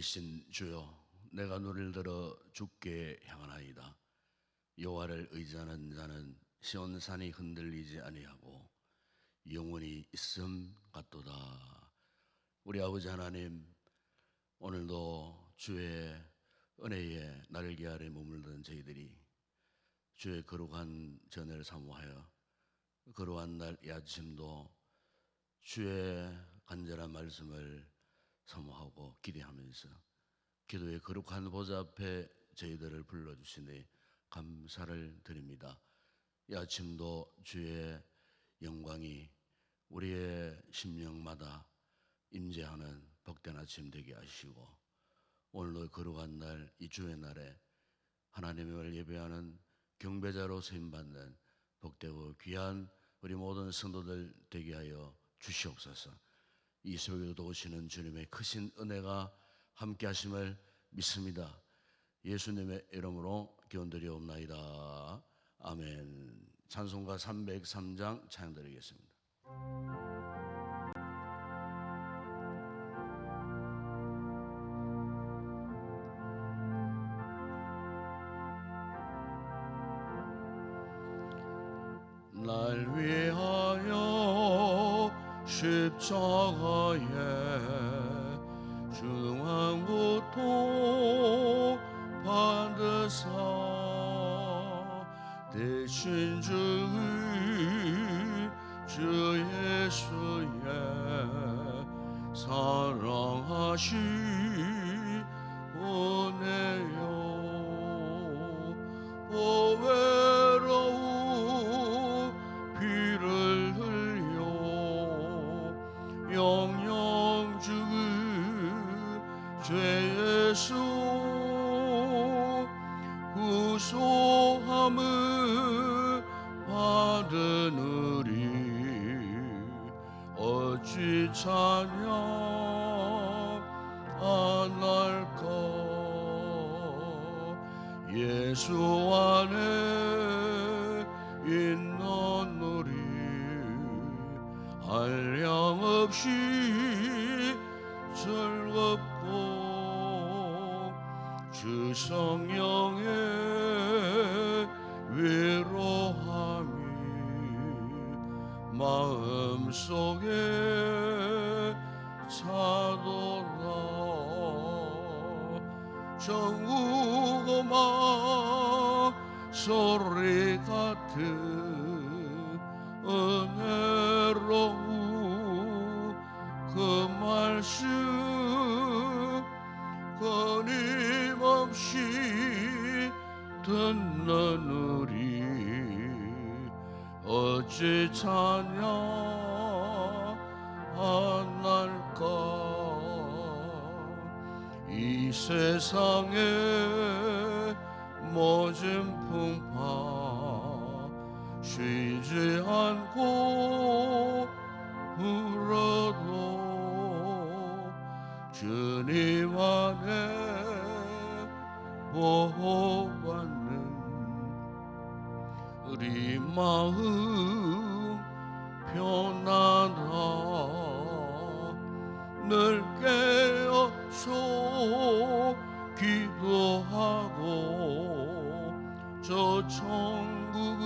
살아계신 주여, 내가 노를 들어 주께 향하나이다. 여호와를 의지하는 자는 시온산이 흔들리지 아니하고 영원히 있음 같도다. 우리 아버지 하나님, 오늘도 주의 은혜에 날개 아래 머물던 저희들이 주의 거룩한 전을 사모하여 거룩한 날 이 아침도 주의 간절한 말씀을 사모하고 기대하면서 기도의 거룩한 보좌 앞에 저희들을 불러주시니 감사를 드립니다. 이 아침도 주의 영광이 우리의 심령마다 임재하는 복된 아침 되게 하시고, 오늘도 거룩한 날, 이 주의 날에 하나님을 예배하는 경배자로 세임받는 복되고 귀한 우리 모든 성도들 되게 하여 주시옵소서. 이 새벽에도 도우시는 주님의 크신 은혜가 함께 하심을 믿습니다. 예수님의 이름으로 기원드리옵나이다. 아멘. 찬송가 303장 찬양드리겠습니다. 날 위하여 십자가에 중한 고통 받으사 대신 주 예수의 사랑하시 오네요. 외로운 피를 흘려 영영 죽은 죄 예수 구속함을 받으느니 어찌 찬양 안 할까. 예수 안에 있는 우리 한량없이 즐겁고 주 성령의 위로함이 마음속에 차도다. 정우고만 소리 같은 은혜로운 그 말씀 끊임없이 듣는 우리 어찌 찬양 안 할까. 이 세상에 모진 풍파 쉬지 않고 불어도 주님 안에 보호받는 우리 마음 편안하. 늘 깨어서 기도하고 저 천국을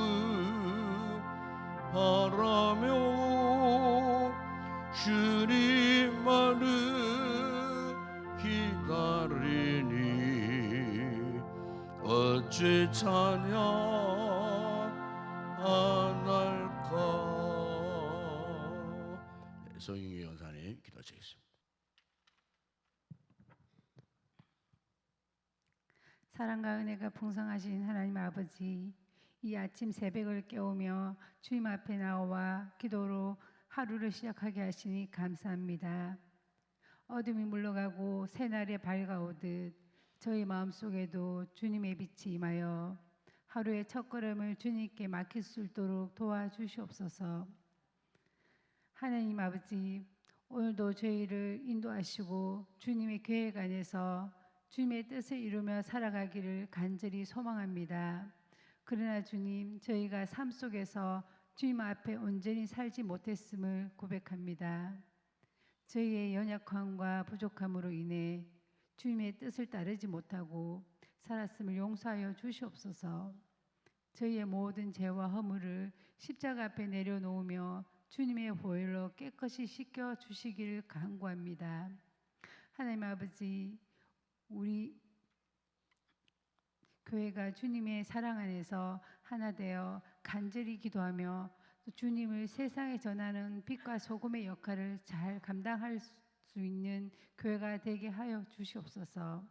바라며 주님만을 기다리니 어찌 찬양 안 할까. 성인교 연사님 기도하시겠습니다. 사랑과 은혜가 풍성하신 하나님 아버지, 이 아침 새벽을 깨우며 주님 앞에 나와 기도로 하루를 시작하게 하시니 감사합니다. 어둠이 물러가고 새날이 밝아오듯 저희 마음속에도 주님의 빛이 임하여 하루의 첫걸음을 주님께 맡길 수 있도록 도와주시옵소서. 하나님 아버지, 오늘도 저희를 인도하시고 주님의 계획 안에서 주님의 뜻을 이루며 살아가기를 간절히 소망합니다. 그러나 주님, 저희가 삶 속에서 주님 앞에 온전히 살지 못했음을 고백합니다. 저희의 연약함과 부족함으로 인해 주님의 뜻을 따르지 못하고 살았음을 용서하여 주시옵소서. 저희의 모든 죄와 허물을 십자가 앞에 내려놓으며 주님의 보혈로 깨끗이 씻겨 주시기를 간구합니다. 하나님 아버지, 우리 교회가 주님의 사랑 안에서 하나 되어 간절히 기도하며 또 주님을 세상에 전하는 빛과 소금의 역할을 잘 감당할 수 있는 교회가 되게 하여 주시옵소서.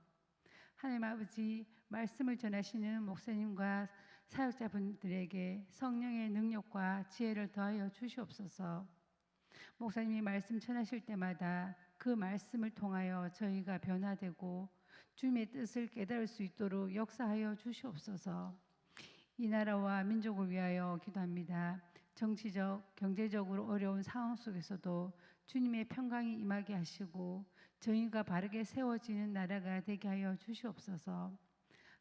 하나님 아버지, 말씀을 전하시는 목사님과 사역자분들에게 성령의 능력과 지혜를 더하여 주시옵소서. 목사님이 말씀 전하실 때마다 그 말씀을 통하여 저희가 변화되고 주님의 뜻을 깨달을 수 있도록 역사하여 주시옵소서. 이 나라와 민족을 위하여 기도합니다. 정치적, 경제적으로 어려운 상황 속에서도 주님의 평강이 임하게 하시고 정의가 바르게 세워지는 나라가 되게 하여 주시옵소서.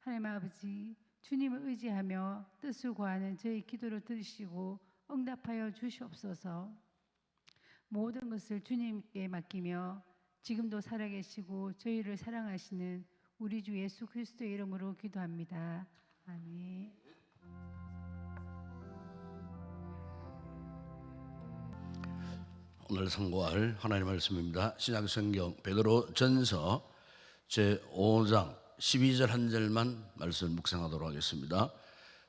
하나님 아버지, 주님을 의지하며 뜻을 구하는 저희 기도를 들으시고 응답하여 주시옵소서. 모든 것을 주님께 맡기며 지금도 살아계시고 저희를 사랑하시는 우리 주 예수 그리스도의 이름으로 기도합니다. 아멘. 오늘 선고할 하나님의 말씀입니다. 신약성경 베드로전서 제5장 12절 한 절만 말씀 묵상하도록 하겠습니다.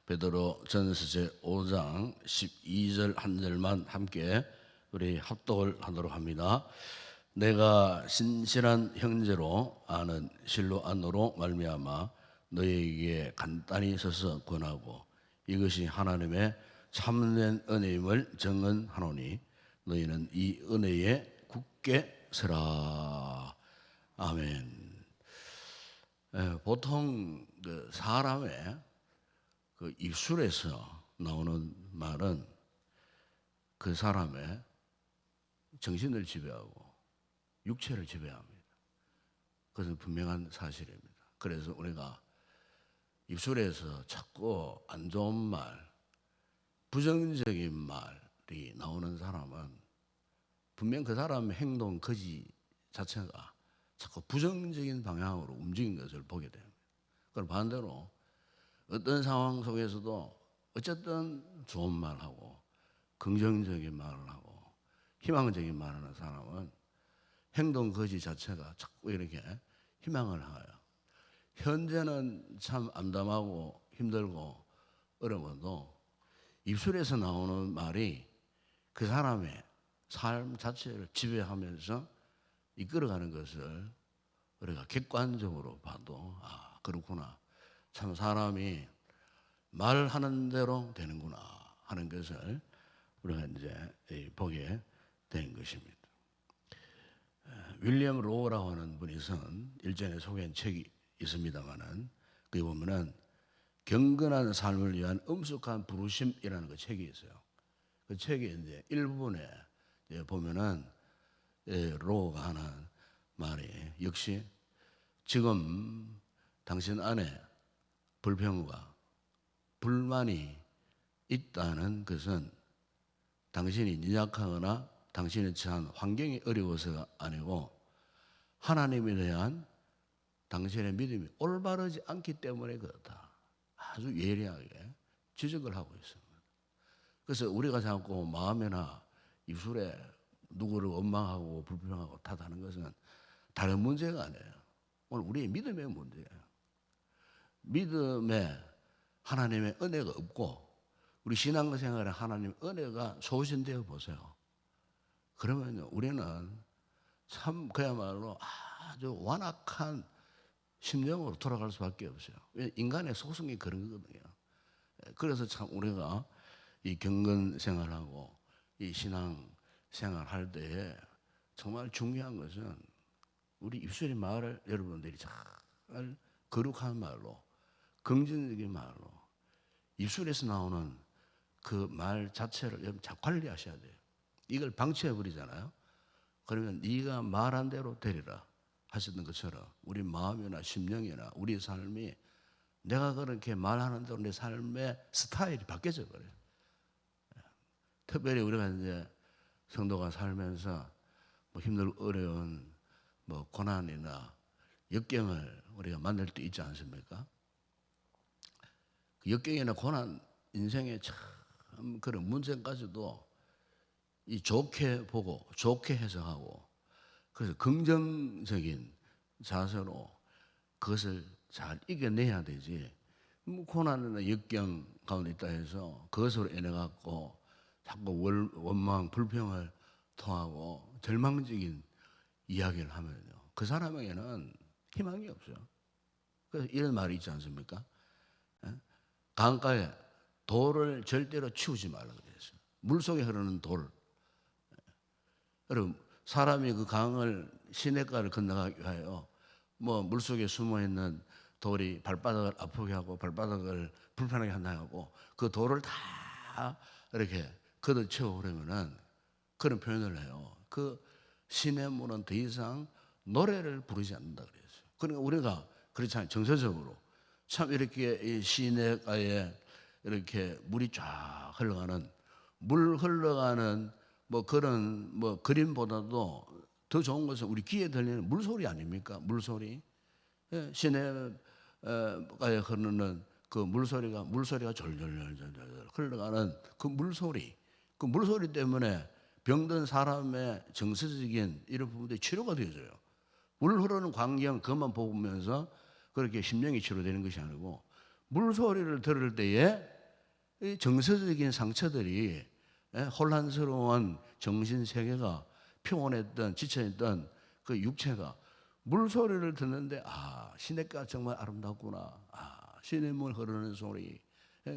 베드로전서 제5장 12절 한 절만 함께 우리 합독을 하도록 합니다. 내가 신실한 형제로 아는 실로 안으로 말미암아 너희에게 간단히 서서 권하고 이것이 하나님의 참된 은혜임을 증언하노니 너희는 이 은혜에 굳게 서라. 아멘. 보통 그 사람의 그 입술에서 나오는 말은 그 사람의 정신을 지배하고 육체를 지배합니다. 그것은 분명한 사실입니다. 그래서 우리가 입술에서 자꾸 안 좋은 말, 부정적인 말이 나오는 사람은 분명 그 사람의 행동, 거지 자체가 자꾸 부정적인 방향으로 움직인 것을 보게 됩니다. 그럼 반대로 어떤 상황 속에서도 어쨌든 좋은 말하고 긍정적인 말을 하고 희망적인 말을 하는 사람은 행동 거지 자체가 자꾸 이렇게 희망을 하여 현재는 참 암담하고 힘들고 어려워도 입술에서 나오는 말이 그 사람의 삶 자체를 지배하면서 이끌어가는 것을 우리가 객관적으로 봐도 아 그렇구나, 참 사람이 말하는 대로 되는구나 하는 것을 우리가 이제 보게 된 것입니다. 윌리엄 로우라고 하는 분이 쓴 일전에 소개한 책이 있습니다만은 거기 보면은 경건한 삶을 위한 엄숙한 부르심이라는 그 책이 있어요. 그 책의 이제 일부분에 이제 보면은 로우가 하는 말이 역시 지금 당신 안에 불평과 불만이 있다는 것은 당신이 연약하거나 당신이 처한 환경이 어려워서가 아니고 하나님에 대한 당신의 믿음이 올바르지 않기 때문에 그렇다. 아주 예리하게 지적을 하고 있습니다. 그래서 우리가 자꾸 마음이나 입술에 누구를 원망하고 불평하고 탓하는 것은 다른 문제가 아니에요. 오늘 우리의 믿음의 문제예요. 믿음에 하나님의 은혜가 없고 우리 신앙생활에 하나님의 은혜가 소진되어 보세요. 그러면 우리는 참 그야말로 아주 완악한 심령으로 돌아갈 수밖에 없어요. 인간의 속성이 그런 거거든요. 그래서 참 우리가 이 경건 생활하고 이 신앙 생활할 때에 정말 중요한 것은 우리 입술의 말을 여러분들이 잘 거룩한 말로 긍정적인 말로 입술에서 나오는 그 말 자체를 여러분 잘 관리하셔야 돼요. 이걸 방치해 버리잖아요. 그러면 네가 말한 대로 되리라 하셨던 것처럼 우리 마음이나 심령이나 우리 삶이 내가 그렇게 말하는 대로 내 삶의 스타일이 바뀌어져 버려요. 특별히 우리가 이제 성도가 살면서 뭐 힘들고 어려운 뭐 고난이나 역경을 우리가 만날 때 있지 않습니까? 그 역경이나 고난, 인생의 참 그런 문제까지도 이 좋게 보고 좋게 해석하고, 그래서 긍정적인 자세로 그것을 잘 이겨내야 되지. 뭐 고난이나 역경 가운데 있다 해서 그것으로 인해 갖고 자꾸 원망, 불평을 통하고 절망적인 이야기를 하면요, 그 사람에게는 희망이 없어요. 그래서 이런 말이 있지 않습니까? 예? 강가에 돌을 절대로 치우지 말라 그랬어요. 물속에 흐르는 돌. 여러분, 사람이 그 강을, 시냇가를 건너가기 위하여 뭐 물속에 숨어 있는 돌이 발바닥을 아프게 하고 발바닥을 불편하게 한다 하고 그 돌을 다 이렇게 걷어채워 버리면은 그런 표현을 해요. 그 시냇물은 더 이상 노래를 부르지 않는다 그랬어요. 그러니까 우리가 그렇잖아요. 정서적으로 참 이렇게 이 시냇가에 이렇게 물이 쫙 흘러가는, 물 흘러가는 뭐 그런 뭐 그림보다도 더 좋은 것은 우리 귀에 들리는 물소리 아닙니까? 물소리. 예, 시내가에 흐르는 그 물소리가 졸졸졸졸 흘러가는 그 물소리. 그 물소리 때문에 병든 사람의 정서적인 이런 부분들이 치료가 되어져요. 물 흐르는 광경 그것만 보면서 그렇게 심령이 치료되는 것이 아니고, 물소리를 들을 때에 이 정서적인 상처들이, 혼란스러운 정신 세계가, 피곤했던 지쳐있던 그 육체가 물소리를 듣는데, 아, 시냇가 정말 아름답구나, 아, 시냇물 흐르는 소리.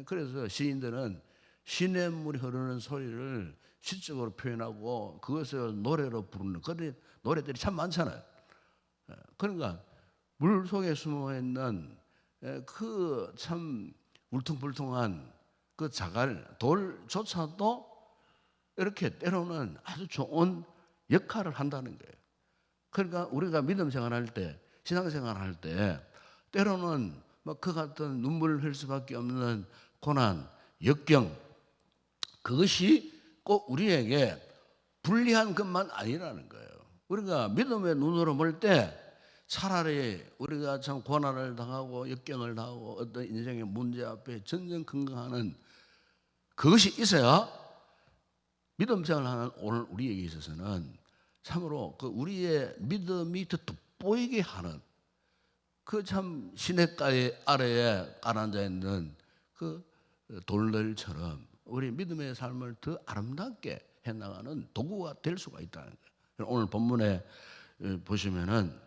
그래서 시인들은 시냇물이 흐르는 소리를 시적으로 표현하고 그것을 노래로 부르는 그런 노래들이 참 많잖아요. 그러니까 물 속에 숨어 있는 그 참 울퉁불퉁한 그 자갈 돌조차도 이렇게 때로는 아주 좋은 역할을 한다는 거예요. 그러니까 우리가 믿음 생활할 때, 신앙 생활할 때 때로는 뭐 그 같은 눈물을 흘릴 수밖에 없는 고난, 역경, 그것이 꼭 우리에게 불리한 것만 아니라는 거예요. 우리가 믿음의 눈으로 볼 때 차라리 우리가 참 고난을 당하고 역경을 당하고 어떤 인생의 문제 앞에 전전 긍긍하는 그것이 있어야 믿음 생활하는 오늘 우리에게 있어서는 참으로 그 우리의 믿음이 더 돋보이게 하는, 그 참 시냇가의 아래에 깔아앉아 있는 그 돌들처럼 우리 믿음의 삶을 더 아름답게 해나가는 도구가 될 수가 있다는 거예요. 오늘 본문에 보시면은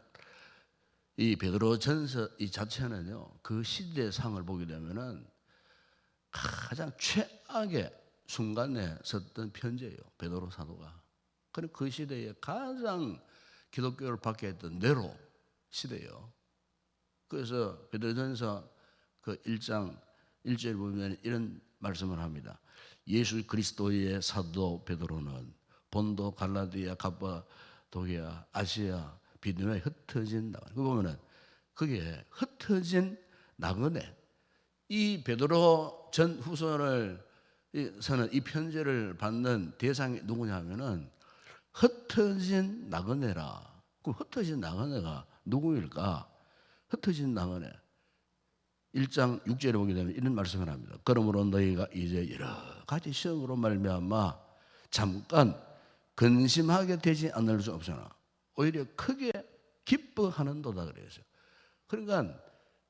이 베드로전서 이 자체는요, 그 시대의 상을 보게 되면은 가장 최악의 순간에 썼던 편지예요, 베드로 사도가. 그리고 그 시대에 가장 기독교를 받게 했던 네로 시대예요. 그래서 베드로전서 그 1장 1절 보면 이런 말씀을 합니다. 예수 그리스도의 사도 베드로는 본도, 갈라디아, 갑바도기아, 아시아, 비두냐에 흩어진 나그네. 그 보면은 그게 흩어진 나그네. 이 베드로 전 후손을 서는 이 편지를 받는 대상이 누구냐면은 흩어진 나그네라. 그럼 흩어진 나그네가 누구일까? 흩어진 나그네. 1장 6절에 보게 되면 이런 말씀을 합니다. 그러므로 너희가 이제 여러 가지 시험으로 말미암아 잠깐 근심하게 되지 않을 수 없으나 오히려 크게 기뻐하는도다 그랬어요. 그러니까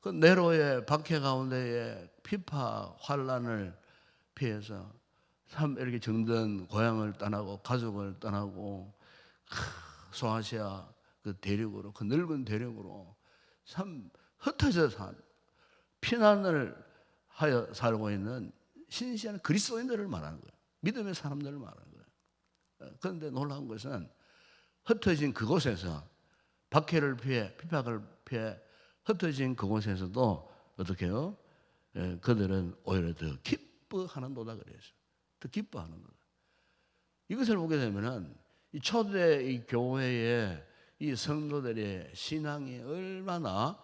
그 네로의 박해 가운데에 피파 환란을 피해서 참 이렇게 정든 고향을 떠나고 가족을 떠나고 소아시아 그 대륙으로, 그 넓은 대륙으로 참 흩어져 피난을 하여 살고 있는 신시한 그리스도인들을 말하는 거예요. 믿음의 사람들을 말하는 거예요. 그런데 놀라운 것은 흩어진 그곳에서 박해를 피해 피박을 피해 흩어진 그곳에서도 어떻게 해요? 그들은 오히려 더 기뻐하는도다 그랬어요. 더 기뻐하는도다. 이것을 보게 되면은 이 초대 이 교회의 이 성도들의 신앙이 얼마나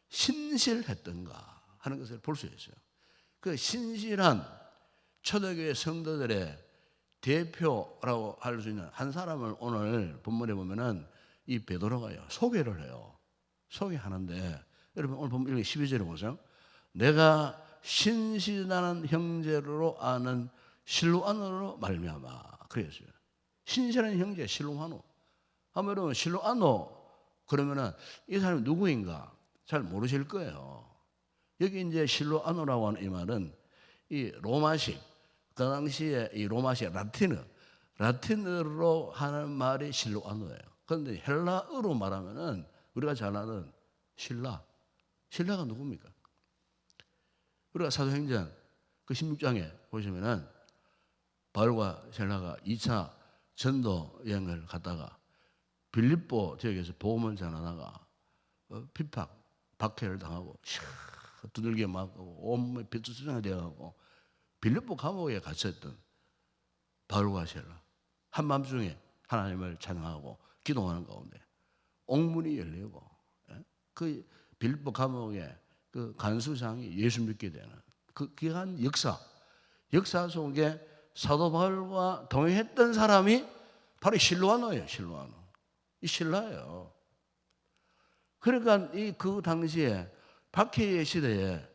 신실했던가 하는 것을 볼 수 있어요. 그 신실한 초대교회 성도들의 대표라고 할 수 있는 한 사람을 오늘 본문에 보면은 이 베드로가요 소개를 해요. 소개하는데 여러분 오늘 보면 이렇게 12절에 보세요. 내가 신실한 형제로 아는 실로아노로 말미암아. 그랬어요. 신실한 형제 실로아노. 한번 여러분 실로아노 그러면은 이 사람이 누구인가 잘 모르실 거예요. 여기 이제 실로아노라고 하는 이 말은 이 로마식, 그 당시에 이 로마식 라틴어로 하는 말이 실로아노예요. 그런데 헬라어로 말하면은 우리가 잘 아는 신라가 누굽니까? 우리가 사도행전 그 16장에 보시면은 바울과 신라가 2차 전도 여행을 갔다가 빌립보 지역에서 복음을 전하다가 핍박, 박해를 당하고 두들겨 맞고 온몸에 피투성이 되어가고 빌립보 감옥에 갇혔던 바울과 신라 한밤중에 하나님을 찬양하고 기도하는 가운데 옥문이 열리고 그 빌립보 감옥에 그 간수장이 예수 믿게 되는 그 귀한 역사 속에 사도 바울과 동행했던 사람이 바로 실로아노예요. 이 신라예요. 그러니까 이 그 당시에 박해의 시대에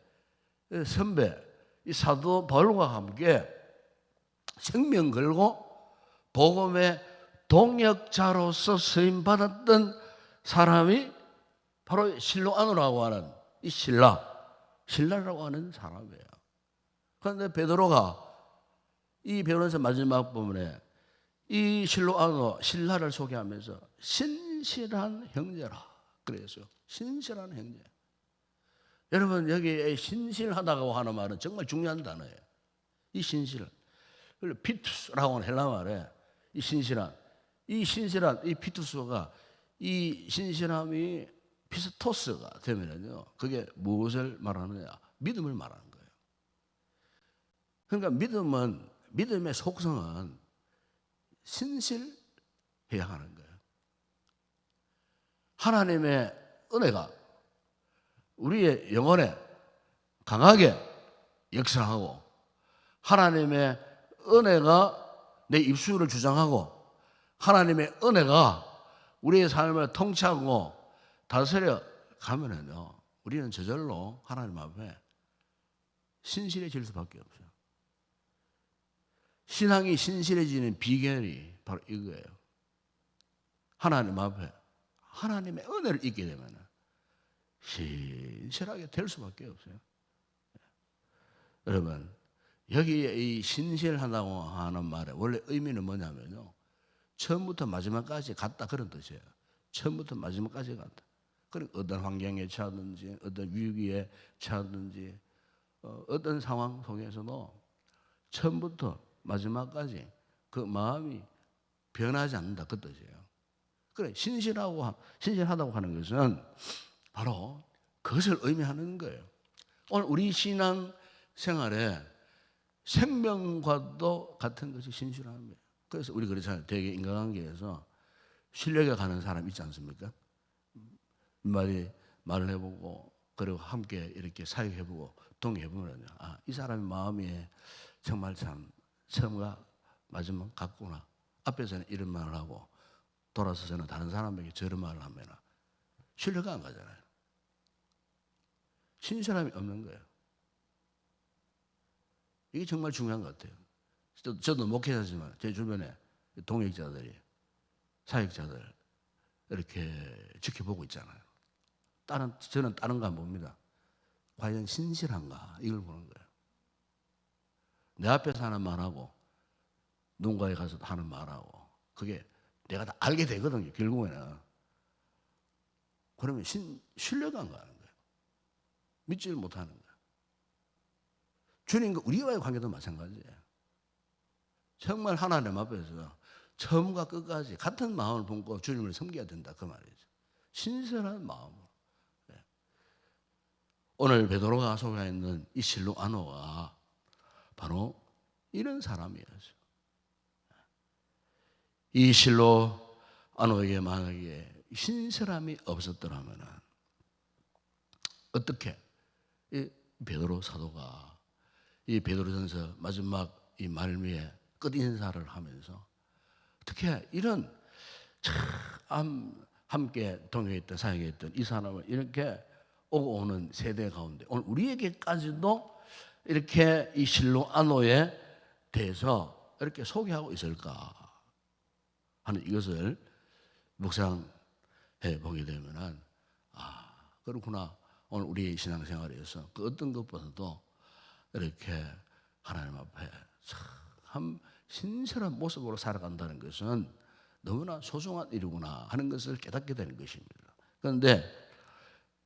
선배 이 사도 바울과 함께 생명 걸고 복음의 동역자로서 쓰임 받았던 사람이 바로 실로아노라고 하는 이 신라라고 하는 사람이에요. 그런데 베드로가 이 베드로서 마지막 부분에 이 실로아노 신라를 소개하면서 신실한 형제라 그랬어요. 신실한 형제. 여러분 여기 신실하다고 하는 말은 정말 중요한 단어예요. 이 신실. 피투스라고 하는 헬라 말에 이 신실한 이 피투스가 이 신실함이 피스토스가 되면은요. 그게 무엇을 말하느냐? 믿음을 말하는 거예요. 그러니까 믿음의 속성은 신실해야 하는 거예요. 하나님의 은혜가 우리의 영혼에 강하게 역사하고 하나님의 은혜가 내 입술을 주장하고 하나님의 은혜가 우리의 삶을 통치하고 다스려 가면은요 우리는 저절로 하나님 앞에 신실해질 수밖에 없어요. 신앙이 신실해지는 비결이 바로 이거예요. 하나님 앞에 하나님의 은혜를 잊게 되면 신실하게 될 수밖에 없어요. 여러분 여기에 이 신실하다고 하는 말의 원래 의미는 뭐냐면요 처음부터 마지막까지 갔다 그런 뜻이에요. 처음부터 마지막까지 갔다. 그러니까 어떤 환경에 처하든지 어떤 위기에 처하든지 어떤 상황 속에서도 처음부터 마지막까지 그 마음이 변하지 않는다 그 뜻이에요. 그래 신실하다고 하는 것은 바로 그것을 의미하는 거예요. 오늘 우리 신앙 생활에 생명과도 같은 것이 신실함이에요. 그래서 우리 그렇잖아요. 되게 인간관계에서 신뢰가 가는 사람 있지 않습니까? 말을 해보고 그리고 함께 이렇게 사역해보고 동의해보면요. 아, 이 사람의 마음이 정말 참 처음과 마지막 같구나. 앞에서는 이런 말을 하고 돌아서서는 다른 사람에게 저런 말을 하면 신뢰가 안 가잖아요. 신실함이 없는 거예요. 이게 정말 중요한 것 같아요. 저도 목회자지만 제 주변에 동역자들이 사역자들 이렇게 지켜보고 있잖아요. 저는 다른 거 안 봅니다. 과연 신실한가 이걸 보는 거예요. 내 앞에서 하는 말하고 누군가에 가서 하는 말하고 그게 내가 다 알게 되거든요. 결국에는. 그러면 신뢰가 안 가는 거예요. 믿지를 못하는 거예요. 주님과 우리와의 관계도 마찬가지예요. 정말 하나님 앞에서 처음과 끝까지 같은 마음을 품고 주님을 섬겨야 된다 그 말이죠. 신선한 마음으로. 네. 오늘 베드로가 소개하는 이 실로아노가 바로 이런 사람이었어요. 이 실로아노에게 만약에 신실함이 없었더라면 어떻게 이 베드로 사도가 이 베드로전서 마지막 이 말미에 끝 인사를 하면서 어떻게 이런 참 함께 동행했던 사역했던 이 사람을 이렇게 오고 오는 세대 가운데 오늘 우리에게까지도 이렇게 이 실로아노에 대해서 이렇게 소개하고 있을까 하는 이것을 묵상해 보게 되면은 그렇구나. 오늘 우리의 신앙생활에서 그 어떤 것보다도 이렇게 하나님 앞에 참 신실한 모습으로 살아간다는 것은 너무나 소중한 일이구나 하는 것을 깨닫게 되는 것입니다. 그런데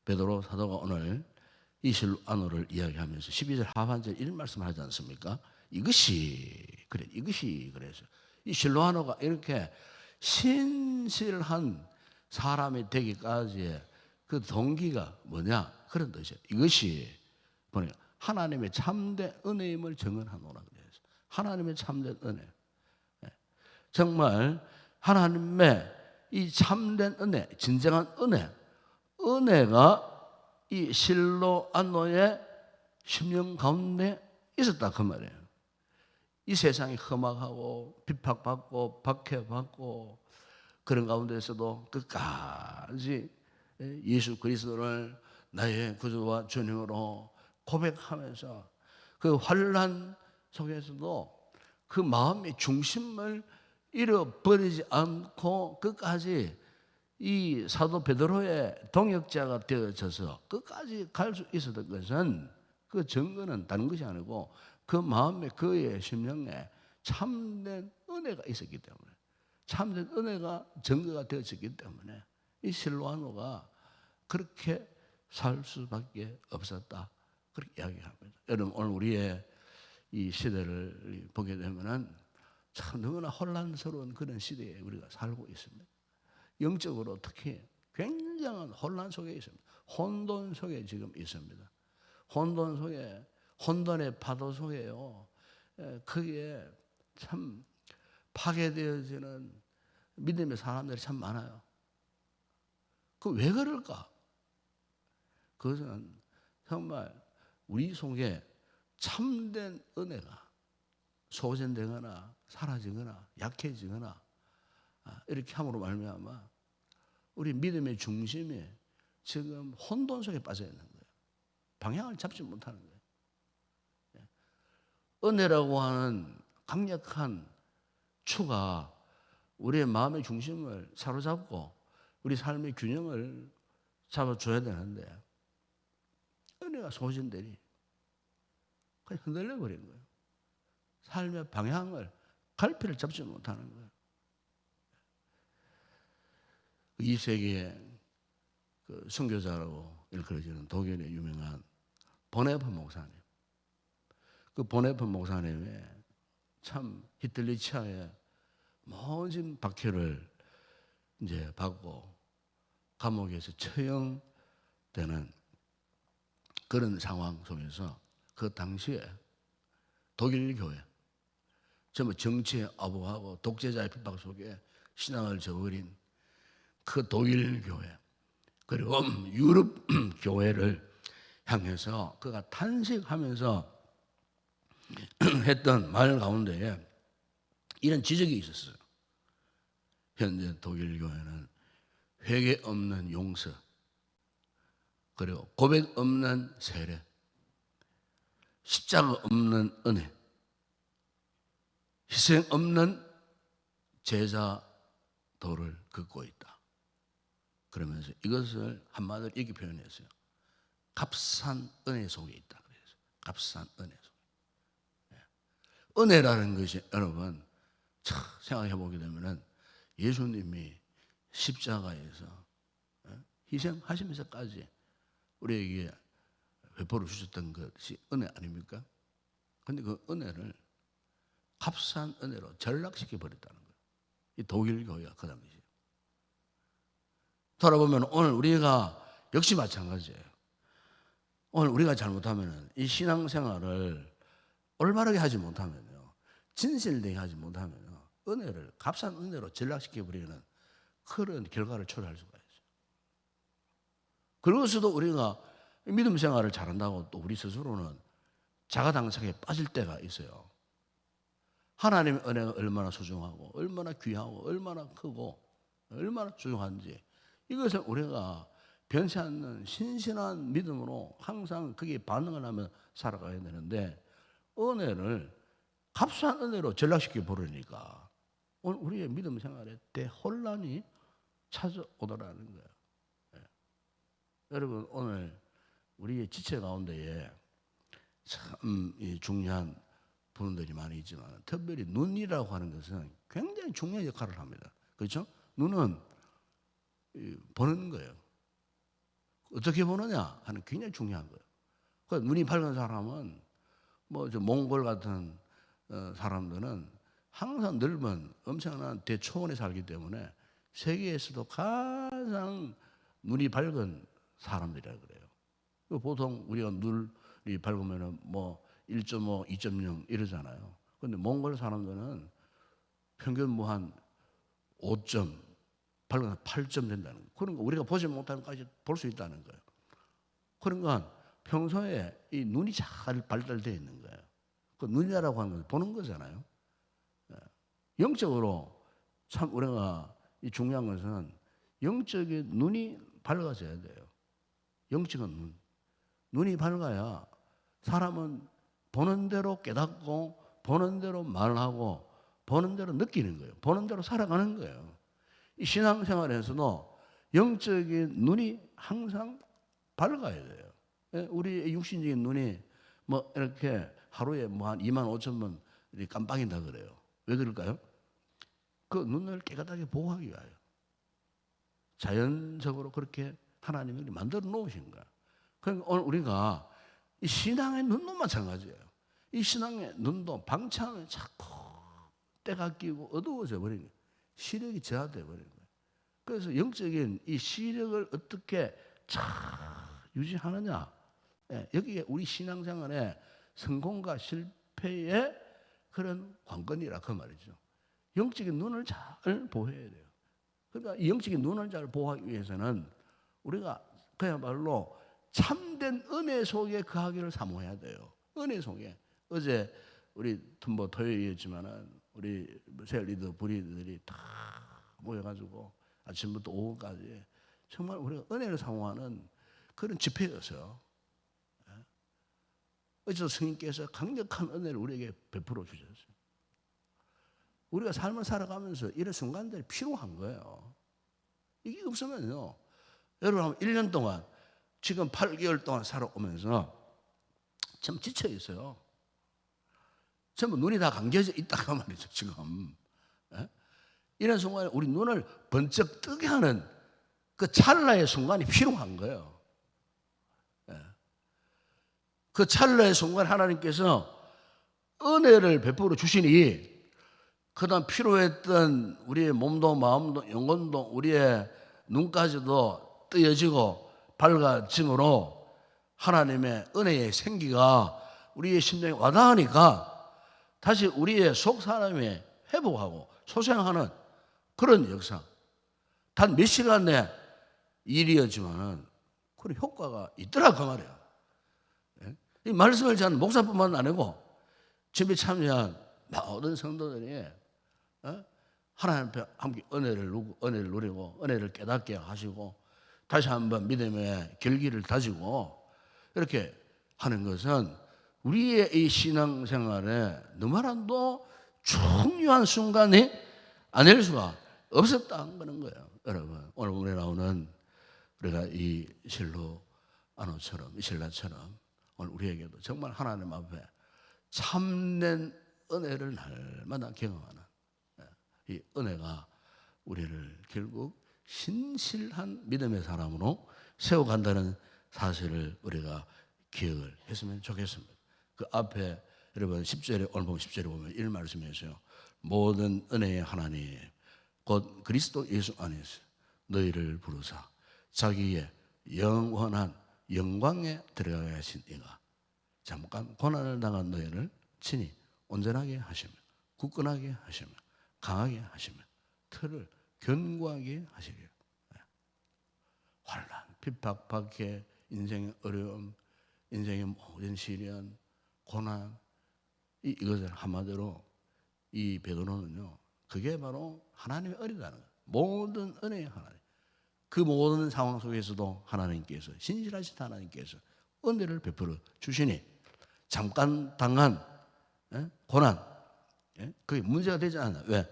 베드로 사도가 오늘 이 실로아노를 이야기하면서 12절 하반절 이런 말씀하지 않습니까? 이것이 그래서 이 실로아노가 이렇게 신실한 사람이 되기까지의 그 동기가 뭐냐? 그런 뜻이에요. 이것이 보니까 하나님의 참된 은혜임을 증언하노라 그래서 하나님의 참된 은혜. 정말 하나님의 이 참된 은혜, 진정한 은혜가 이 실로아노의 심령 가운데 있었다 그 말이에요. 이 세상이 험악하고 핍박받고 박해받고 그런 가운데서도 끝까지 예수 그리스도를 나의 구주와 주님으로 고백하면서 그 환난 속에서도 그 마음의 중심을 잃어버리지 않고 끝까지 이 사도 베드로의 동역자가 되어져서 끝까지 갈 수 있었던 것은 그 증거는 다른 것이 아니고 그 마음에 그의 심령에 참된 은혜가 있었기 때문에 참된 은혜가 증거가 되어졌기 때문에 이 실로아노가 그렇게 살 수밖에 없었다 그렇게 이야기합니다. 여러분 오늘 우리의 이 시대를 보게 되면은 참 너무나 혼란스러운 그런 시대에 우리가 살고 있습니다. 영적으로 특히 굉장한 혼란 속에 있습니다. 혼돈 속에 지금 있습니다. 혼돈 속에 혼돈의 파도 속에요. 거기에 참 파괴되어지는 믿음의 사람들이 참 많아요. 그 왜 그럴까? 그것은 정말 우리 속에 참된 은혜가 소진되거나 사라지거나 약해지거나 이렇게 함으로 말미암아 우리 믿음의 중심이 지금 혼돈 속에 빠져 있는 거예요. 방향을 잡지 못하는 거예요. 은혜라고 하는 강력한 추가 우리의 마음의 중심을 사로잡고 우리 삶의 균형을 잡아줘야 되는데 은혜가 소진되니 그냥 흔들려 버린 거예요. 삶의 방향을 갈피를 잡지 못하는 거예요. 2세기의 그 선교자라고 일컬어지는 독일의 유명한 보네프 목사님. 그 보네프 목사님의 참 히틀리치아의 모진 박해를 이제 받고 감옥에서 처형되는 그런 상황 속에서 그 당시에 독일 교회 전부 정치에 아부하고 독재자의 핍박 속에 신앙을 저버린 그 독일 교회 그리고 유럽 교회를 향해서 그가 탄식하면서 했던 말 가운데에 이런 지적이 있었어요. 현재 독일 교회는 회개 없는 용서 그리고 고백 없는 세례 십자가 없는 은혜 희생 없는 제자 도를 걷고 있다. 그러면서 이것을 한마디로 이렇게 표현했어요. 값싼 은혜 속에 있다. 그래서 값싼 은혜 속에. 은혜라는 것이 여러분 생각해 보게 되면은 예수님이 십자가에서 희생하시면서까지 우리에게 회포를 주셨던 것이 은혜 아닙니까? 그런데 그 은혜를 값싼 은혜로 전락시켜 버렸다는 거예요. 이 독일 교회가 그 당시에. 돌아보면 오늘 우리가 역시 마찬가지예요. 오늘 우리가 잘못하면 이 신앙생활을 올바르게 하지 못하면요, 진실되게 하지 못하면요, 은혜를 값싼 은혜로 전락시켜 버리는 그런 결과를 초래할 수가 있어요. 그러고서도 우리가 믿음 생활을 잘한다고 또 우리 스스로는 자가당착에 빠질 때가 있어요. 하나님의 은혜가 얼마나 소중하고 얼마나 귀하고 얼마나 크고 얼마나 소중한지 이것을 우리가 변치 않는 신신한 믿음으로 항상 거기에 반응을 하며 살아가야 되는데, 은혜를 값싼 은혜로 전락시켜 버리니까 오늘 우리의 믿음 생활에 대혼란이 찾아오더라는 거예요. 예. 여러분, 오늘 우리의 지체 가운데에 참 중요한 분들이 많이 있지만, 특별히 눈이라고 하는 것은 굉장히 중요한 역할을 합니다. 그렇죠? 눈은 보는 거예요. 어떻게 보느냐 하는 굉장히 중요한 거예요. 그 눈이 밝은 사람은 뭐 저 몽골 같은 사람들은 항상 넓은 엄청난 대초원에 살기 때문에 세계에서도 가장 눈이 밝은 사람들이라 그래요. 보통 우리가 눈이 밝으면은 뭐 1.5, 2.0 이러잖아요. 근데 몽골 사람들은 평균 뭐 한 5점, 밝은 8점 된다는 거예요. 그러니까 우리가 보지 못하는 것까지 볼 수 있다는 거예요. 그러니까 평소에 이 눈이 잘 발달되어 있는 거예요. 그 눈이라고 하는 건 보는 거잖아요. 영적으로 참 우리가 이 중요한 것은 영적인 눈이 밝아져야 돼요. 영적인 눈. 눈이 밝아야 사람은 보는 대로 깨닫고, 보는 대로 말하고, 보는 대로 느끼는 거예요. 보는 대로 살아가는 거예요. 이 신앙생활에서도 영적인 눈이 항상 밝아야 돼요. 우리 육신적인 눈이 뭐 이렇게 하루에 뭐 한 2만 5천 번 깜빡인다 그래요. 왜 그럴까요? 그 눈을 깨끗하게 보호하기 위하여. 자연적으로 그렇게 하나님이 만들어 놓으신 거야. 그러니까 오늘 우리가 이 신앙의 눈도 마찬가지예요. 이 신앙의 눈도 방창을 자꾸 때가 끼고 어두워져 버리는 거예요. 시력이 저하돼 버리는 거예요. 그래서 영적인 이 시력을 어떻게 잘 유지하느냐. 여기에 우리 신앙생활의 성공과 실패의 그런 관건이라 그 말이죠. 영적인 눈을 잘 보호해야 돼요. 그러니까 이 영적인 눈을 잘 보호하기 위해서는 우리가 그야말로 참된 은혜 속에 거하기를 사모해야 돼요. 은혜 속에. 어제 우리 뭐 토요일이었지만은 우리 새 리더 브리들이 다 모여가지고 아침부터 오후까지 정말 우리가 은혜를 사모하는 그런 집회였어요. 어제도 스님께서 강력한 은혜를 우리에게 베풀어 주셨어요. 우리가 삶을 살아가면서 이런 순간들이 필요한 거예요. 이게 없으면요, 여러분 1년 동안 지금 8개월 동안 살아오면서 참 지쳐 있어요. 전부 눈이 다 감겨져 있다고 말이죠 지금. 이런 순간에 우리 눈을 번쩍 뜨게 하는 그 찰나의 순간이 필요한 거예요. 그 찰나의 순간 하나님께서 은혜를 베풀어 주시니, 그다음 필요했던 우리의 몸도 마음도 영혼도 우리의 눈까지도 뜨여지고 밝아짐으로 하나님의 은혜의 생기가 우리의 심령에 와닿으니까 다시 우리의 속 사람이 회복하고 소생하는 그런 역사. 단 몇 시간 내 일이었지만은 그런 효과가 있더라고 말이에요. 이 말씀을 전하는 목사뿐만 아니고 집에 참여한 모든 성도들이 하나님 앞에 함께 은혜를 누리고 은혜를 깨닫게 하시고 다시 한번 믿음의 결기를 다지고 이렇게 하는 것은 우리의 이 신앙생활에 너무나도 중요한 순간이 아닐 수가 없었다는 거예요. 여러분, 오늘 우리 나오는 우리가 이 실로 아노처럼 이 신라처럼 오늘 우리에게도 정말 하나님 앞에 참된 은혜를 날마다 경험하는 이 은혜가 우리를 결국 신실한 믿음의 사람으로 세워간다는 사실을 우리가 기억을 했으면 좋겠습니다. 그 앞에 여러분 10절에 오늘 보면 10절에 보면 이런 말씀이 있어요. 모든 은혜의 하나님 곧 그리스도 예수 안에서 너희를 부르사 자기의 영원한 영광에 들어가게 하신 이가 잠깐 고난을 당한 너희를 친히 온전하게 하시며 굳건하게 하시며 강하게 하시며 틀을 견고하게 하시리라. 환난, 핍박, 박해, 인생의 어려움, 인생의 모든 시련, 고난 이것을 한마디로 이 베드로는요, 그게 바로 하나님의 은혜라는 거예요. 모든 은혜의 하나님. 그 모든 상황 속에서도 하나님께서, 신실하신 하나님께서 은혜를 베풀어 주시니 잠깐 당한 고난, 그게 문제가 되지 않아요. 왜?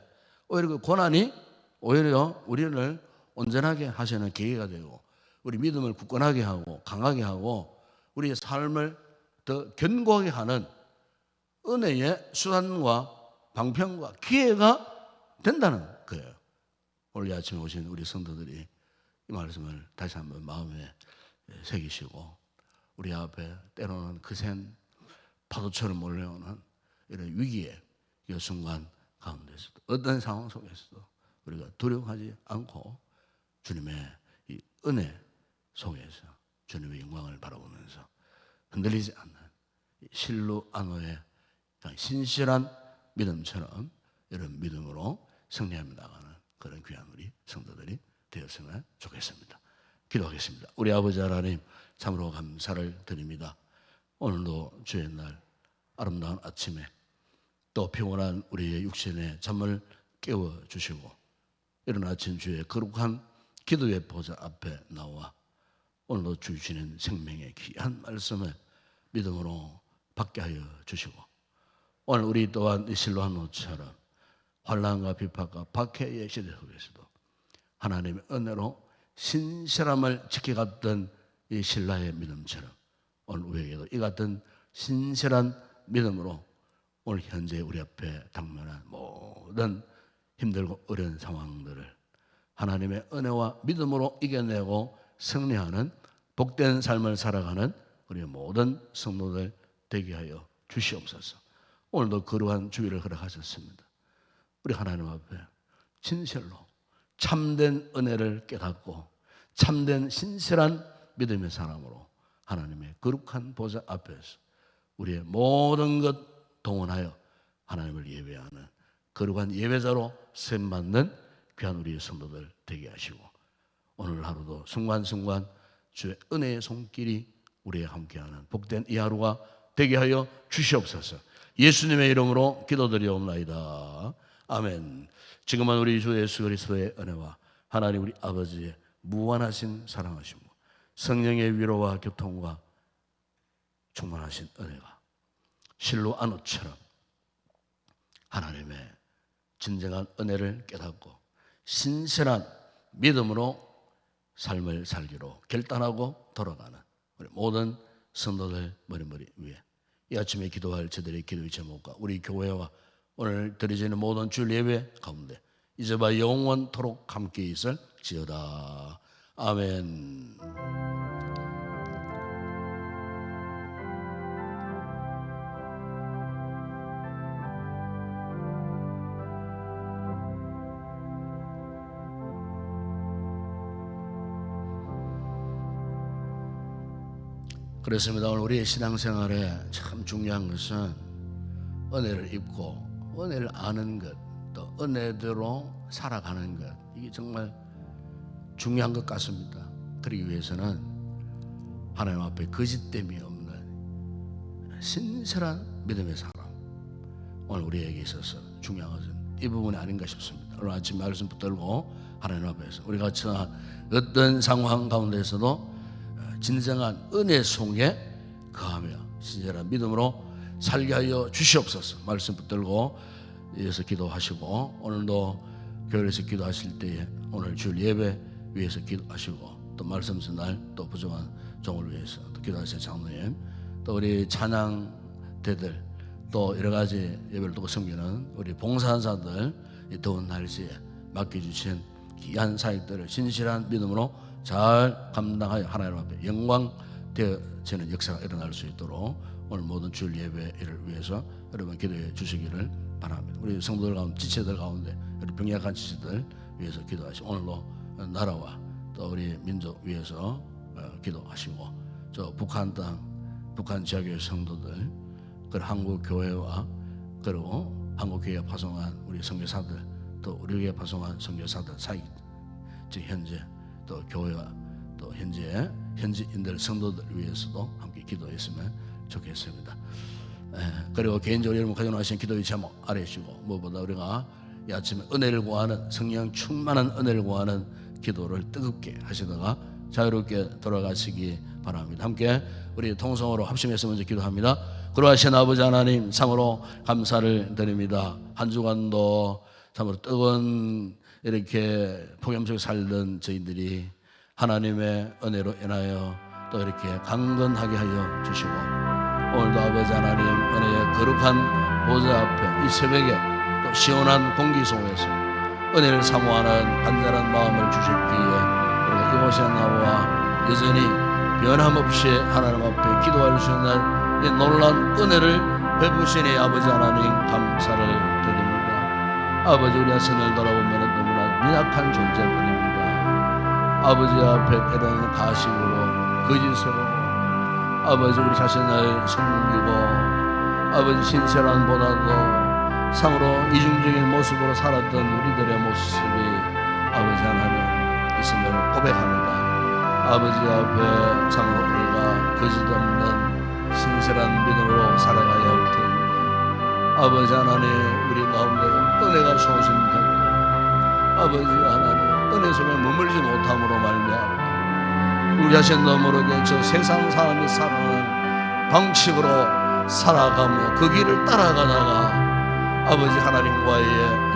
오히려 그 고난이 오히려 우리를 온전하게 하시는 계기가 되고, 우리 믿음을 굳건하게 하고 강하게 하고 우리의 삶을 더 견고하게 하는 은혜의 수단과 방편과 기회가 된다는 거예요. 오늘 아침에 오신 우리 성도들이 이 말씀을 다시 한번 마음에 새기시고, 우리 앞에 때로는 거센 파도처럼 몰려오는 이런 위기의 이 순간 가운데서도, 어떤 상황 속에서도 우리가 두려워하지 않고 주님의 이 은혜 속에서 주님의 영광을 바라보면서 흔들리지 않는 실루 안오의 신실한 믿음처럼 이런 믿음으로 승리하며 나가는 그런 귀한 우리 성도들이 되었으면 좋겠습니다. 기도하겠습니다. 우리 아버지 하나님, 참으로 감사를 드립니다. 오늘도 주의 날 아름다운 아침에 또 피곤한 우리의 육신의 잠을 깨워주시고, 이른 아침 주의 거룩한 기도의 보좌 앞에 나와 오늘도 주시는 생명의 귀한 말씀을 믿음으로 받게 하여 주시고, 오늘 우리 또한 이 실로암처럼 환난과 비판과 박해의 시대 속에서도 하나님의 은혜로 신실함을 지켜갔던 이 신라의 믿음처럼 오늘 우리에게도 이 같은 신실한 믿음으로 오늘 현재 우리 앞에 당면한 모든 힘들고 어려운 상황들을 하나님의 은혜와 믿음으로 이겨내고 승리하는 복된 삶을 살아가는 우리 모든 성도들 되게 하여 주시옵소서. 오늘도 거룩한 주일을 허락하셨습니다. 우리 하나님 앞에 진실로 참된 은혜를 깨닫고 참된 신실한 믿음의 사람으로 하나님의 거룩한 보좌 앞에서 우리의 모든 것 동원하여 하나님을 예배하는 거룩한 예배자로 세움받는 귀한 우리의 성도들 되게 하시고, 오늘 하루도 순간순간 주의 은혜의 손길이 우리와 함께하는 복된 이 하루가 되게 하여 주시옵소서. 예수님의 이름으로 기도드리옵나이다. 아멘. 지금은 우리 주 예수 그리스도의 은혜와 하나님 우리 아버지의 무한하신 사랑하심과 성령의 위로와 교통과 충만하신 은혜가 실로 안옷처럼 하나님의 진정한 은혜를 깨닫고 신실한 믿음으로 삶을 살기로 결단하고 돌아가는 우리 모든 성도들 머리머리 위에 이 아침에 기도할 저들의 기도의 제목과 우리 교회와 오늘 드려지는 모든 주일 예배 가운데 이제와 영원토록 함께 있을지어다. 아멘. 그렇습니다. 오늘 우리의 신앙생활에 참 중요한 것은 은혜를 입고 은혜를 아는 것, 또 은혜대로 살아가는 것, 이게 정말 중요한 것 같습니다. 그러기 위해서는 하나님 앞에 거짓됨이 없는 신실한 믿음의 사람, 오늘 우리에게 있어서 중요한 것은 이 부분이 아닌가 싶습니다. 오늘 아침 말씀 붙들고 하나님 앞에서 우리가 처한 어떤 상황 가운데서도 진정한 은혜 속에 거하며 신실한 믿음으로 살게 하여 주시옵소서. 말씀 붙들고 위해서 기도하시고, 오늘도 교회에서 기도하실 때에 오늘 주일 예배 위해서 기도하시고, 또 말씀 전날 또 부족한 종을 위해서 또 기도하실 장로님, 또 우리 찬양대들, 또 여러 가지 예배를 두고 섬기는 우리 봉사자들, 이 더운 날씨에 맡겨주신 귀한 사역들을 신실한 믿음으로 잘 감당하여 하나님 앞에 영광 되어지는 역사가 일어날 수 있도록 오늘 모든 주일 예배를 위해서 여러분 기도해 주시기를 바랍니다. 우리 성도들 가운데, 지체들 가운데 우리 병약한 지체들 위해서 기도하시고, 오늘도 나라와 또 우리 민족 위해서 기도하시고, 저 북한 땅, 북한 지역의 성도들, 그리고 한국 교회와 그리고 한국 교회에 파송한 우리 선교사들, 또 우리 교회에 파송한 선교사들 사이, 즉 현재 또 교회와 또 현지인들 성도들 위해서도 함께 기도했으면 좋겠습니다. 그리고 개인적으로 여러분 가져놓으신 기도의 제목 아래시고, 무엇보다 우리가 이 아침에 은혜를 구하는, 성령 충만한 은혜를 구하는 기도를 뜨겁게 하시다가 자유롭게 돌아가시기 바랍니다. 함께 우리 통성으로 합심해서 먼저 기도합니다. 그러하신 아버지 하나님, 참으로 감사를 드립니다. 한 주간도 참으로 뜨거운 이렇게 폭염 속에 살던 저희들이 하나님의 은혜로 인하여 또 이렇게 강건하게 하여 주시고, 오늘도 아버지 하나님 은혜의 거룩한 보좌 앞에 이 새벽에 또 시원한 공기 속에서 은혜를 사모하는 간절한 마음을 주셨기에 우리가 이곳에 나와 여전히 변함없이 하나님 앞에 기도할 수 있는 이 놀라운 은혜를 베푸시니 아버지 하나님 감사를 드립니다. 아버지, 우리 자신을 돌아보면 너무나 미약한 존재들입니다. 아버지 앞에 때로는 가식으로 거짓으로 아버지 우리 자신을 섬기고 아버지 신세란보다도 상으로 이중적인 모습으로 살았던 우리들의 모습이 아버지 하나님 있음을 고백합니다. 아버지 앞에 참으로 우리가 거짓 없는 신실한 믿음으로 살아가야 할 텐데, 아버지 하나님 우리 가운데 은혜가 소진되고 아버지 하나님 은혜 속에 머물지 못함으로 말미암아 우리 자신도 모르게 저 세상 사람이 살아가는 방식으로 살아가며 그 길을 따라가다가 아버지 하나님과의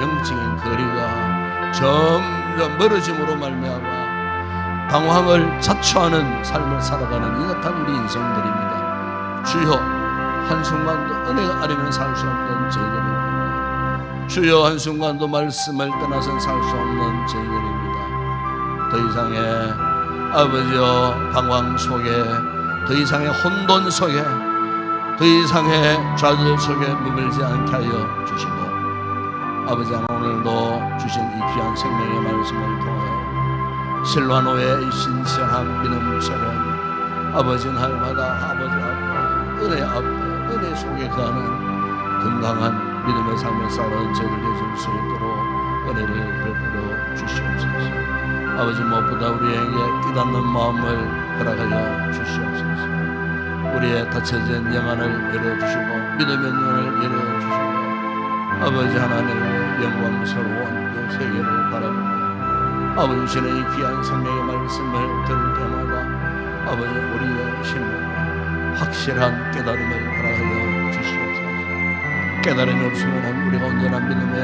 영적인 거리가 점점 멀어짐으로 말미암아 방황을 자초하는 삶을 살아가는 이같한 우리 인생들입니다. 주여, 한순간도 은혜가 아니면 살 수 없는 저희들입니다. 주여, 한순간도 말씀을 떠나서 살 수 없는 저희들입니다. 더 이상의 아버지여 방황 속에, 더 이상의 혼돈 속에, 더 이상의 좌절 속에 머물지 않게 하여 주시고, 아버지 하나님 오늘도 주신 이 귀한 생명의 말씀을 통하여 실로아노의 이 신실한 믿음처럼 아버지 날마다 아버지 앞에 은혜 앞에 은혜 속에 가는 건강한 믿음의 삶을 살아가는 저희들 되실 수 있도록 은혜를 베풀어 주시옵소서. 아버지 무엇보다 우리에게 깨닫는 마음을 허락하여 주시옵소서. 우리의 닫혀진 영안을 열어주시고 믿음의 눈을 열어주시고 아버지 하나님의 영광스러운 그 세계를 바라보고 아버지 주시는 이 귀한 생명의 말씀을 들을 때마다 아버지 우리의 심령에 확실한 깨달음을 허락하여 주시옵소서. 깨달음이 없으면 우리가 온전한 믿음의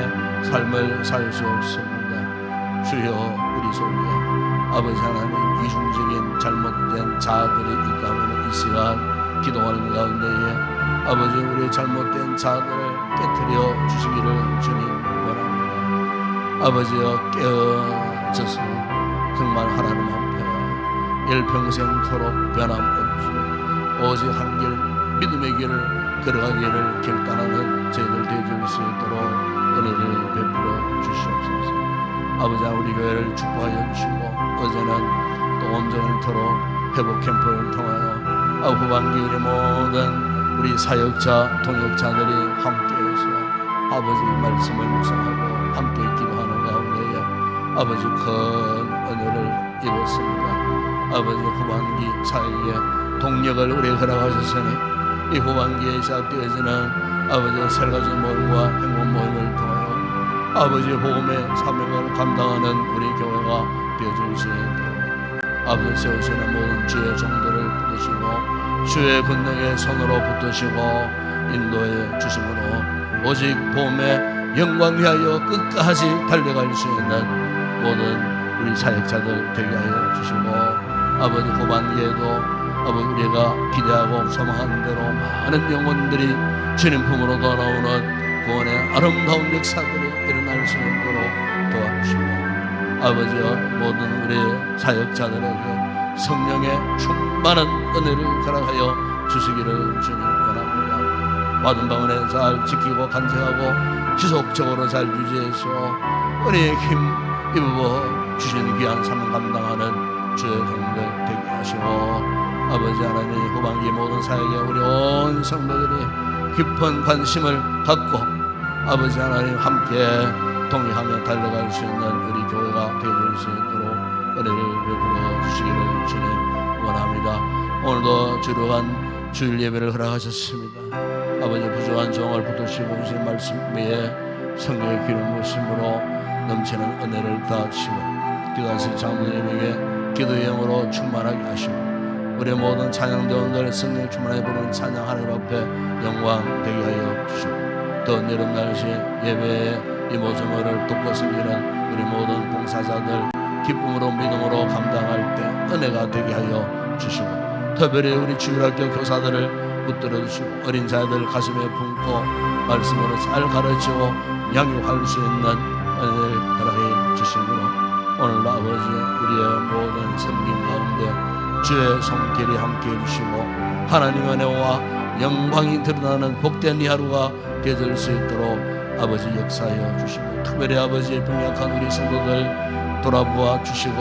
삶을 살 수 없습니다. 주여, 우리 속에 아버지 하나님 이중적인 잘못된 자들이 있다면 이 시간 기도하는 가운데에 아버지 우리의 잘못된 자들을 깨트려 주시기를 주님 원합니다. 아버지여, 깨어져서 정말 하나님 앞에 일평생토록 변함없이 오직 한 길 믿음의 길을 걸어가기를 결단하는 저희들 되어줄 수 있도록 은혜를 베풀어 주시옵소서. 아버지 우리 교회를 축복하여 주시고 어제는 또 온종일토록 회복 캠프를 통하여 후반기 우리 모든 우리 사역자 동역자들이 함께해서 아버지 말씀을 묵상하고 함께 기도하는 가운데에 아버지 큰 은혜를 입었습니다. 아버지 후반기 사역에 동력을 우리 허락하셨으니 이 후반기에 시작되어지는 아버지의 설가지 모임과 행복 모임을 통하여 아버지의 복음의 사명을 감당하는 우리 교회가 되어줄 수 있도록 아버지 세우시는 모든 주의 종들을 붙드시고 주의 권능의 손으로 붙드시고 인도해 주심으로 오직 복음의 영광 위하여 끝까지 달려갈 수 있는 모든 우리 사역자들 되게 하여 주시고 아버지 후반기에도 아버지 우리가 기대하고 소망하는 대로 많은 영혼들이 주님 품으로 돌아오는 구원의 아름다운 역사들이 일어날 수 있도록 도와주시고 아버지여 모든 우리 사역자들에게 성령의 충만한 은혜를 허락하여 주시기를 주님 원합니다. 받은 방언에 잘 지키고 간직하고 지속적으로 잘 유지해서 은혜의 힘 입어 주신 귀한 삶을 감당하는 주의 종들 되게 하시고 아버지 하나님 후반기 모든 사역에 우리 온 성도들이 깊은 관심을 갖고 아버지 하나님 함께 동행하며 달려갈 수 있는 우리 교회가 되어줄 수 있도록 은혜를 베풀어 주시기를 주님 원합니다. 오늘도 주룩한 주일 예배를 허락하셨습니다. 아버지 부족한 종을 붙드시고 주신 말씀 위에 성령의 기름 부으심으로 넘치는 은혜를 다하시고 뛰어가시 장로님에게 기도의 영으로 충만하게 하시고 우리 모든 찬양대원들 성령 충만하게 부르는 찬양 하나님 앞에 영광 되게 하여 주시고 더운 여름 날씨 예배의 이 모성을 돕고 섬기는 우리 모든 봉사자들 기쁨으로 믿음으로 감당할 때 은혜가 되게 하여 주시고 특별히 우리 주일학교 교사들을 붙들어 주시고 어린 자들 가슴에 품고 말씀으로 잘 가르치고 양육할 수 있는 은혜를 허락해 주시므로 오늘도 아버지 우리의 모든 섬김 가운데 주의 손길이 함께 해주시고 하나님의 은혜와 영광이 드러나는 복된 이 하루가 되어질 수 있도록 아버지 역사하여 주시고 특별히 아버지의 병약한 우리 성도들 돌아보아 주시고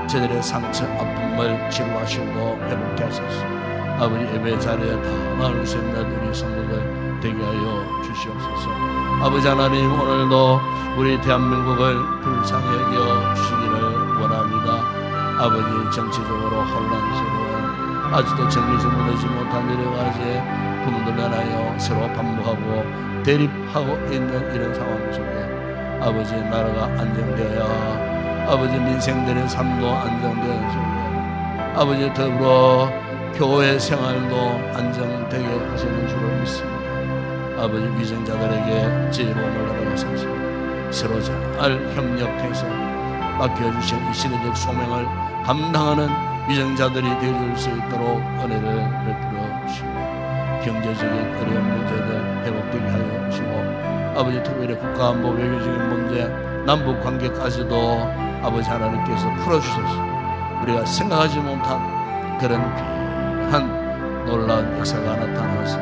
저들의 상처 아픔을 치료하시고 회복케 하소서. 아버지 예배 자리에 다 나올 수 있는 우리 성도들 되게 하여 주시옵소서. 아버지 하나님 오늘도 우리 대한민국을 불쌍히 여겨 주시기를 원합니다. 아버지 정치적으로 혼란스러운 아직도 정리지 무너지 못한 여러 가지 부분들 인하여 서로 반복하고 대립하고 있는 이런 상황 속에 아버지 나라가 안정되어야 아버지 민생들의 삶도 안정되어야 속에 아버지 더불어 교회 생활도 안정되게 하시는 줄을 믿습니다. 아버지 위정자들에게 지혜로움을 허락하소서. 서로 잘 협력해서 맡겨주신 이 시대적 소명을 감당하는 위정자들이 되어줄 수 있도록 은혜를 베풀어 주시고 경제적인 어려운 문제들 회복되게 하여 주시고 아버지 특별히 국가안보 외교적인 문제 남북 관계까지도 아버지 하나님께서 풀어주셔서 우리가 생각하지 못한 그런 귀한 놀라운 역사가 나타나서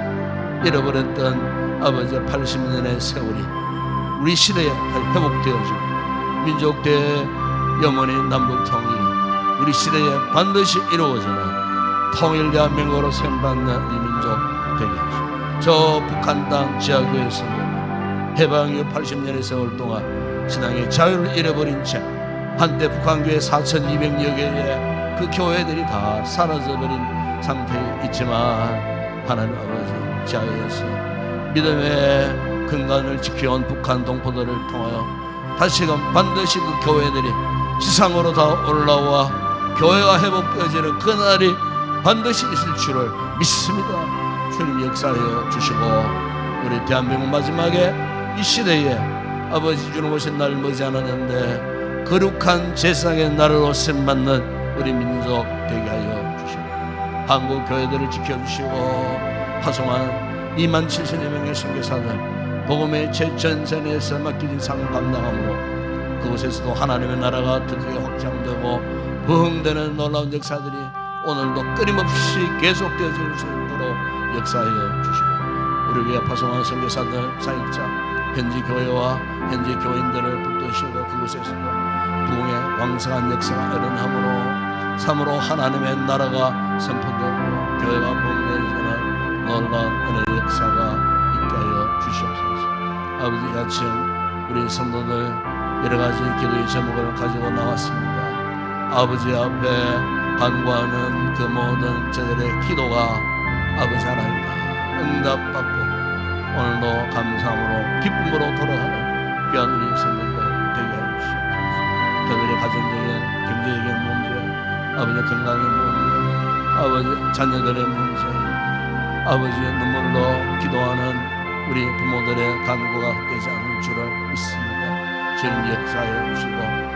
잃어버렸던 아버지 80년의 세월이 우리 시대에 회복되어지고 민족 대영원히 남북 통일이 우리 시대에 반드시 이루어지는 통일 대한민국으로 세움받는 이 민족 되게 하시고 저 북한 땅 지하교회에서도 해방 이후 80년의 세월 동안 신앙의 자유를 잃어버린 채 한때 북한교회 4,200여 개의 그 교회들이 다 사라져버린 상태에 있지만 하나님 아버지 자유에서 믿음의 근간을 지켜온 북한 동포들을 통하여 다시금 반드시 그 교회들이 지상으로 다 올라와 교회가 회복되어지는 그날이 반드시 있을 줄을 믿습니다. 주님 역사하여 주시고 우리 대한민국 마지막에 이 시대에 아버지 주님 오신 날 머지않았는데 거룩한 제사의 날로 세움받는 우리 민족 되게 하여 주시고 한국 교회들을 지켜주시고 파송한 27,000여 명의 선교사들 복음의 최전선에서 맡겨진 상을 감당함으로 그곳에서도 하나님의 나라가 더 크게 확장되고 부흥되는 놀라운 역사들이 오늘도 끊임없이 계속되어질 수 있도록 역사하여 주시고 우리 교회 파송한 선교사들 사역자 현지 교회와 현지 교인들을 붙드시고 그곳에서도 부흥의 왕성한 역사가 일어남으로 참으로 하나님의 나라가 선포되고 교회가 부흥되어지는 놀라운 은혜의 역사가 있게 하여 주시옵소서. 아버지 이 아침 우리 성도들 여러가지 기도의 제목을 가지고 나왔습니다. 아버지 앞에 간구하는 그 모든 저들의 기도가 아버지 하나님 응답받고 오늘도 감사함으로 기쁨으로 돌아가는 귀한 우리 성도들 되게 하여 주시옵소서. 특별히 가정적인 경제적인 문제 아버지 건강의 문제 아버지 자녀들의 문제 아버지 눈물로 기도하는 우리 부모들의 간구가 헛되지 않을 줄을 믿습니다. 주님 역사해 주시고